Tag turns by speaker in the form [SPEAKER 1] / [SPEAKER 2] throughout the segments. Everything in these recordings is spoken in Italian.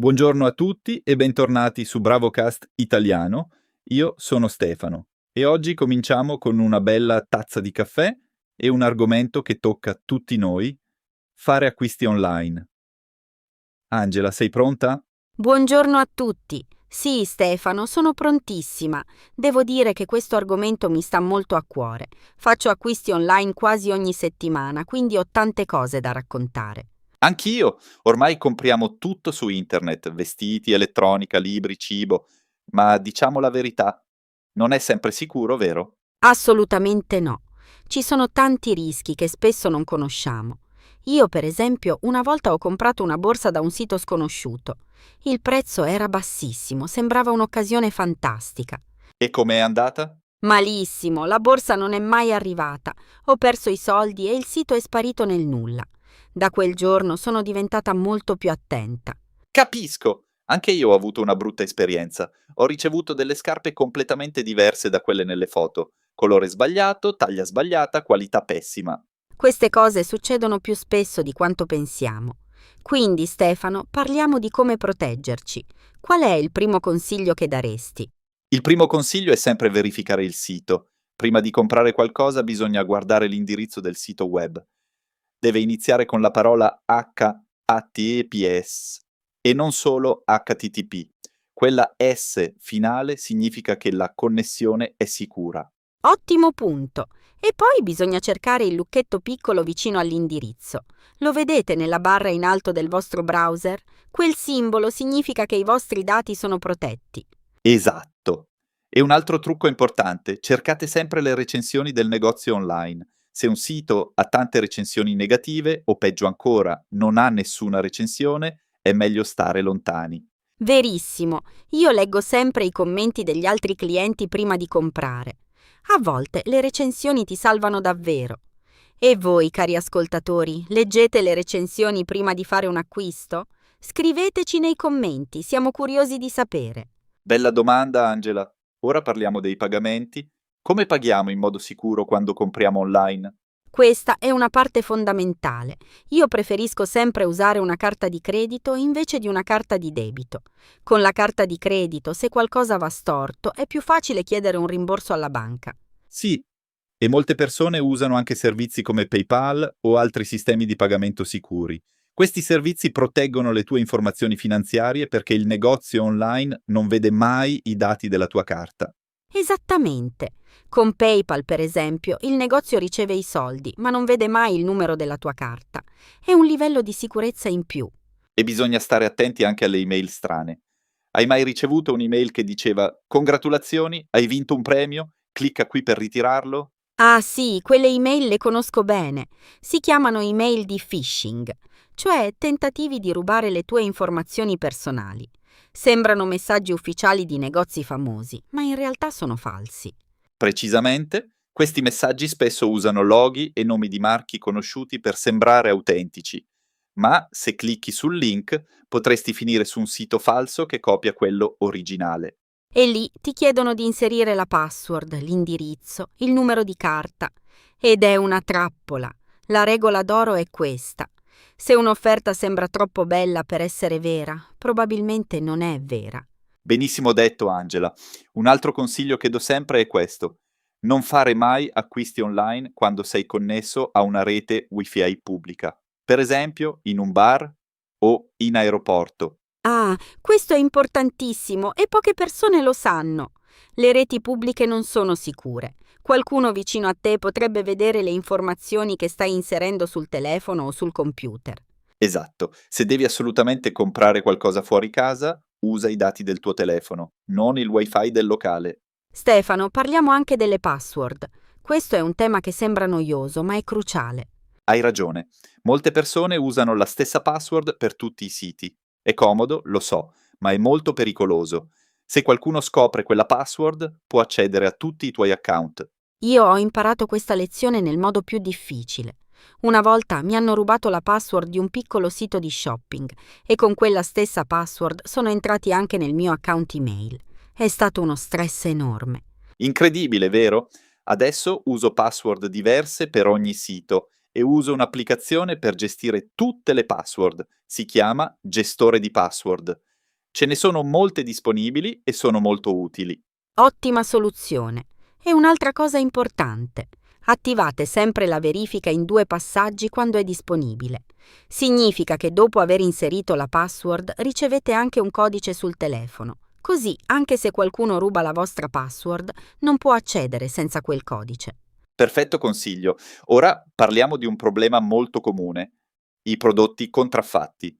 [SPEAKER 1] Buongiorno a tutti e bentornati su Bravocast Italiano. Io sono Stefano e oggi cominciamo con una bella tazza di caffè e un argomento che tocca tutti noi: fare acquisti online. Angela, sei pronta?
[SPEAKER 2] Buongiorno a tutti. Sì, Stefano, sono prontissima. Devo dire che questo argomento mi sta molto a cuore. Faccio acquisti online quasi ogni settimana, quindi ho tante cose da raccontare.
[SPEAKER 1] Anch'io. Ormai compriamo tutto su internet: vestiti, elettronica, libri, cibo. Ma diciamo la verità, non è sempre sicuro, vero?
[SPEAKER 2] Assolutamente no. Ci sono tanti rischi che spesso non conosciamo. Io, per esempio, una volta ho comprato una borsa da un sito sconosciuto. Il prezzo era bassissimo, sembrava un'occasione fantastica.
[SPEAKER 1] E com'è andata?
[SPEAKER 2] Malissimo, la borsa non è mai arrivata. Ho perso i soldi e il sito è sparito nel nulla. Da quel giorno sono diventata molto più attenta.
[SPEAKER 1] Capisco! Anche io ho avuto una brutta esperienza. Ho ricevuto delle scarpe completamente diverse da quelle nelle foto. Colore sbagliato, taglia sbagliata, qualità pessima.
[SPEAKER 2] Queste cose succedono più spesso di quanto pensiamo. Quindi, Stefano, parliamo di come proteggerci. Qual è il primo consiglio che daresti?
[SPEAKER 1] Il primo consiglio è sempre verificare il sito. Prima di comprare qualcosa bisogna guardare l'indirizzo del sito web. Deve iniziare con la parola HTTPS e non solo HTTP. Quella S finale significa che la connessione è sicura.
[SPEAKER 2] Ottimo punto. E poi bisogna cercare il lucchetto piccolo vicino all'indirizzo. Lo vedete nella barra in alto del vostro browser? Quel simbolo significa che i vostri dati sono protetti.
[SPEAKER 1] Esatto. E un altro trucco importante: cercate sempre le recensioni del negozio online. Se un sito ha tante recensioni negative, o peggio ancora, non ha nessuna recensione, è meglio stare lontani.
[SPEAKER 2] Verissimo, io leggo sempre i commenti degli altri clienti prima di comprare. A volte le recensioni ti salvano davvero. E voi, cari ascoltatori, leggete le recensioni prima di fare un acquisto? Scriveteci nei commenti, siamo curiosi di sapere.
[SPEAKER 1] Bella domanda, Angela. Ora parliamo dei pagamenti. Come paghiamo in modo sicuro quando compriamo online?
[SPEAKER 2] Questa è una parte fondamentale. Io preferisco sempre usare una carta di credito invece di una carta di debito. Con la carta di credito, se qualcosa va storto, è più facile chiedere un rimborso alla banca.
[SPEAKER 1] Sì, e molte persone usano anche servizi come PayPal o altri sistemi di pagamento sicuri. Questi servizi proteggono le tue informazioni finanziarie perché il negozio online non vede mai i dati della tua carta.
[SPEAKER 2] Esattamente. Con PayPal, per esempio, il negozio riceve i soldi, ma non vede mai il numero della tua carta. È un livello di sicurezza in più.
[SPEAKER 1] E bisogna stare attenti anche alle email strane. Hai mai ricevuto un'email che diceva: "Congratulazioni, hai vinto un premio, clicca qui per ritirarlo"?
[SPEAKER 2] Ah sì, quelle email le conosco bene. Si chiamano email di phishing, cioè tentativi di rubare le tue informazioni personali. Sembrano messaggi ufficiali di negozi famosi, ma in realtà sono falsi.
[SPEAKER 1] Precisamente, questi messaggi spesso usano loghi e nomi di marchi conosciuti per sembrare autentici, ma se clicchi sul link potresti finire su un sito falso che copia quello originale.
[SPEAKER 2] E lì ti chiedono di inserire la password, l'indirizzo, il numero di carta. Ed è una trappola. La regola d'oro è questa. Se un'offerta sembra troppo bella per essere vera, probabilmente non è vera.
[SPEAKER 1] Benissimo detto, Angela. Un altro consiglio che do sempre è questo: non fare mai acquisti online quando sei connesso a una rete Wi-Fi pubblica, per esempio in un bar o in aeroporto.
[SPEAKER 2] Ah, questo è importantissimo e poche persone lo sanno. Le reti pubbliche non sono sicure. Qualcuno vicino a te potrebbe vedere le informazioni che stai inserendo sul telefono o sul computer.
[SPEAKER 1] Esatto, se devi assolutamente comprare qualcosa fuori casa, usa i dati del tuo telefono, non il wifi del locale.
[SPEAKER 2] Stefano, parliamo anche delle password. Questo è un tema che sembra noioso, ma è cruciale.
[SPEAKER 1] Hai ragione, molte persone usano la stessa password per tutti i siti. È comodo, lo so, ma è molto pericoloso. Se qualcuno scopre quella password, può accedere a tutti i tuoi account.
[SPEAKER 2] Io ho imparato questa lezione nel modo più difficile. Una volta mi hanno rubato la password di un piccolo sito di shopping e con quella stessa password sono entrati anche nel mio account email. È stato uno stress enorme.
[SPEAKER 1] Incredibile, vero? Adesso uso password diverse per ogni sito e uso un'applicazione per gestire tutte le password. Si chiama Gestore di password. Ce ne sono molte disponibili e sono molto utili.
[SPEAKER 2] Ottima soluzione. E un'altra cosa importante. Attivate sempre la verifica in 2 passaggi quando è disponibile. Significa che dopo aver inserito la password ricevete anche un codice sul telefono. Così, anche se qualcuno ruba la vostra password, non può accedere senza quel codice.
[SPEAKER 1] Perfetto consiglio. Ora parliamo di un problema molto comune: i prodotti contraffatti.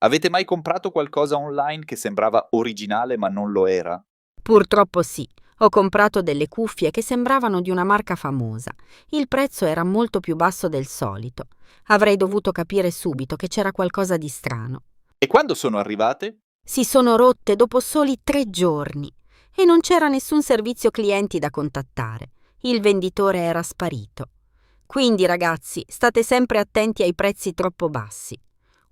[SPEAKER 1] Avete mai comprato qualcosa online che sembrava originale ma non lo era?
[SPEAKER 2] Purtroppo sì. Ho comprato delle cuffie che sembravano di una marca famosa. Il prezzo era molto più basso del solito. Avrei dovuto capire subito che c'era qualcosa di strano.
[SPEAKER 1] E quando sono arrivate?
[SPEAKER 2] Si sono rotte dopo soli 3 giorni e non c'era nessun servizio clienti da contattare. Il venditore era sparito. Quindi, ragazzi, state sempre attenti ai prezzi troppo bassi.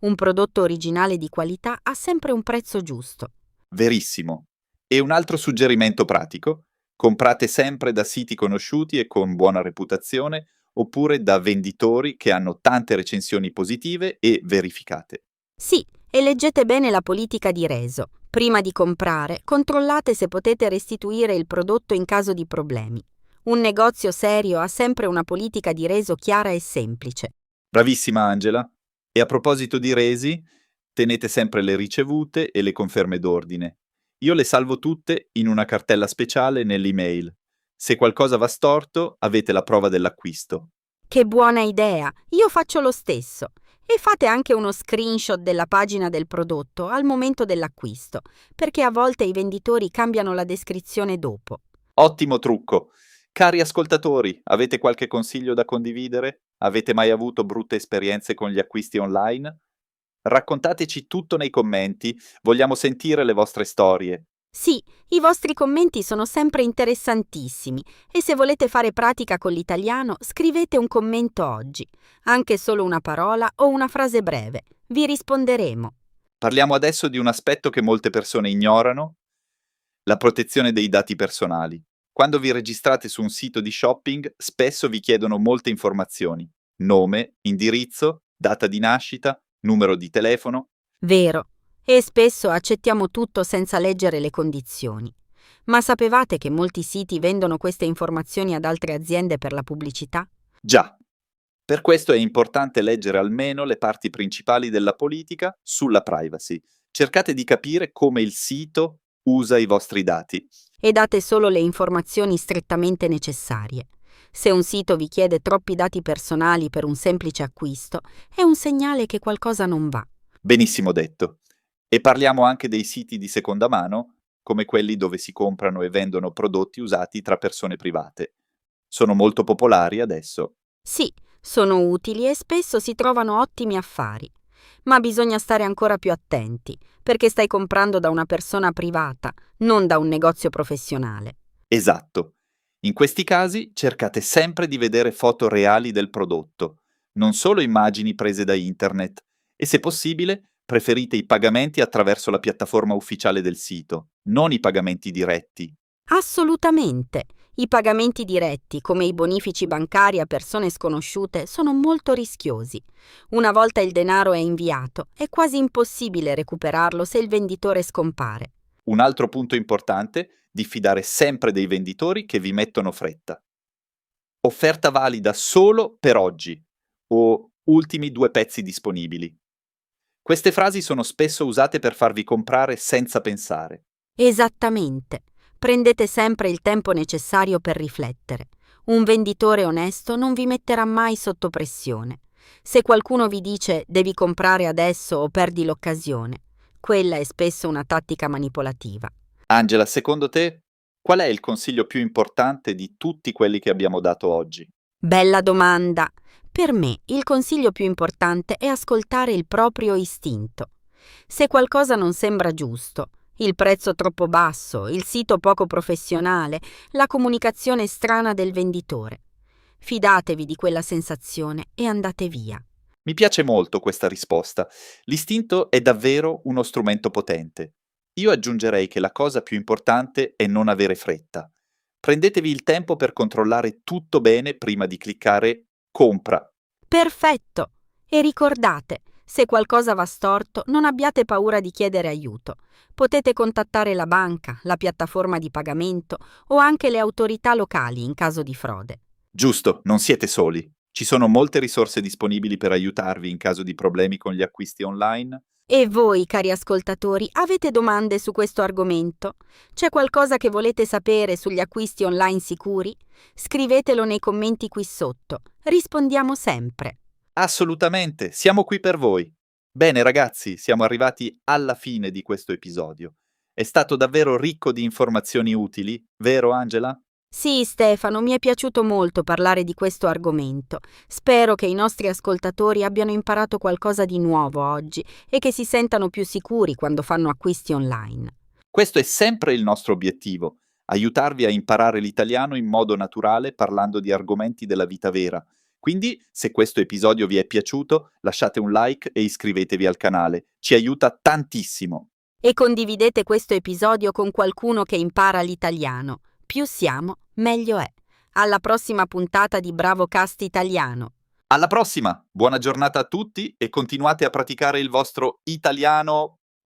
[SPEAKER 2] Un prodotto originale di qualità ha sempre un prezzo giusto.
[SPEAKER 1] Verissimo. E un altro suggerimento pratico: comprate sempre da siti conosciuti e con buona reputazione, oppure da venditori che hanno tante recensioni positive e verificate.
[SPEAKER 2] Sì, e leggete bene la politica di reso. Prima di comprare, controllate se potete restituire il prodotto in caso di problemi. Un negozio serio ha sempre una politica di reso chiara e semplice.
[SPEAKER 1] Bravissima Angela. E a proposito di resi, tenete sempre le ricevute e le conferme d'ordine. Io le salvo tutte in una cartella speciale nell'email. Se qualcosa va storto, avete la prova dell'acquisto.
[SPEAKER 2] Che buona idea! Io faccio lo stesso. E fate anche uno screenshot della pagina del prodotto al momento dell'acquisto, perché a volte i venditori cambiano la descrizione dopo.
[SPEAKER 1] Ottimo trucco! Cari ascoltatori, avete qualche consiglio da condividere? Avete mai avuto brutte esperienze con gli acquisti online? Raccontateci tutto nei commenti, vogliamo sentire le vostre storie.
[SPEAKER 2] Sì, i vostri commenti sono sempre interessantissimi e se volete fare pratica con l'italiano, scrivete un commento oggi, anche solo una parola o una frase breve. Vi risponderemo.
[SPEAKER 1] Parliamo adesso di un aspetto che molte persone ignorano: la protezione dei dati personali. Quando vi registrate su un sito di shopping, spesso vi chiedono molte informazioni: nome, indirizzo, data di nascita, numero di telefono.
[SPEAKER 2] Vero. E spesso accettiamo tutto senza leggere le condizioni. Ma sapevate che molti siti vendono queste informazioni ad altre aziende per la pubblicità?
[SPEAKER 1] Già, per questo è importante leggere almeno le parti principali della politica sulla privacy. Cercate di capire come il sito usa i vostri dati.
[SPEAKER 2] E date solo le informazioni strettamente necessarie. Se un sito vi chiede troppi dati personali per un semplice acquisto, è un segnale che qualcosa non va.
[SPEAKER 1] Benissimo detto. E parliamo anche dei siti di seconda mano, come quelli dove si comprano e vendono prodotti usati tra persone private. Sono molto popolari adesso.
[SPEAKER 2] Sì, sono utili e spesso si trovano ottimi affari. Ma bisogna stare ancora più attenti, perché stai comprando da una persona privata, non da un negozio professionale.
[SPEAKER 1] Esatto. In questi casi cercate sempre di vedere foto reali del prodotto, non solo immagini prese da internet, e se possibile preferite i pagamenti attraverso la piattaforma ufficiale del sito, non i pagamenti diretti.
[SPEAKER 2] Assolutamente. I pagamenti diretti, come i bonifici bancari a persone sconosciute, sono molto rischiosi. Una volta il denaro è inviato, è quasi impossibile recuperarlo se il venditore scompare.
[SPEAKER 1] Un altro punto importante: diffidare sempre dei venditori che vi mettono fretta. Offerta valida solo per oggi o ultimi 2 pezzi disponibili. Queste frasi sono spesso usate per farvi comprare senza pensare.
[SPEAKER 2] Esattamente. Prendete sempre il tempo necessario per riflettere. Un venditore onesto non vi metterà mai sotto pressione. Se qualcuno vi dice devi comprare adesso o perdi l'occasione, quella è spesso una tattica manipolativa.
[SPEAKER 1] Angela, secondo te, qual è il consiglio più importante di tutti quelli che abbiamo dato oggi?
[SPEAKER 2] Bella domanda. Per me il consiglio più importante è ascoltare il proprio istinto. Se qualcosa non sembra giusto, il prezzo troppo basso, il sito poco professionale, la comunicazione strana del venditore, fidatevi di quella sensazione e andate via.
[SPEAKER 1] Mi piace molto questa risposta. L'istinto è davvero uno strumento potente. Io aggiungerei che la cosa più importante è non avere fretta. Prendetevi il tempo per controllare tutto bene prima di cliccare compra.
[SPEAKER 2] Perfetto! E ricordate, Se qualcosa va storto, non abbiate paura di chiedere aiuto. Potete contattare la banca, la piattaforma di pagamento o anche le autorità locali in caso di frode.
[SPEAKER 1] Giusto, non siete soli. Ci sono molte risorse disponibili per aiutarvi in caso di problemi con gli acquisti online.
[SPEAKER 2] E voi, cari ascoltatori, avete domande su questo argomento? C'è qualcosa che volete sapere sugli acquisti online sicuri? Scrivetelo nei commenti qui sotto. Rispondiamo sempre.
[SPEAKER 1] Assolutamente, siamo qui per voi. Bene ragazzi, siamo arrivati alla fine di questo episodio. È stato davvero ricco di informazioni utili, vero Angela?
[SPEAKER 2] Sì, Stefano, mi è piaciuto molto parlare di questo argomento. Spero che i nostri ascoltatori abbiano imparato qualcosa di nuovo oggi e che si sentano più sicuri quando fanno acquisti online.
[SPEAKER 1] Questo è sempre il nostro obiettivo, aiutarvi a imparare l'italiano in modo naturale parlando di argomenti della vita vera. Quindi, se questo episodio vi è piaciuto, lasciate un like e iscrivetevi al canale. Ci aiuta tantissimo.
[SPEAKER 2] E condividete questo episodio con qualcuno che impara l'italiano. Più siamo, meglio è. Alla prossima puntata di BravoCast Italiano.
[SPEAKER 1] Alla prossima, buona giornata a tutti e continuate a praticare il vostro italiano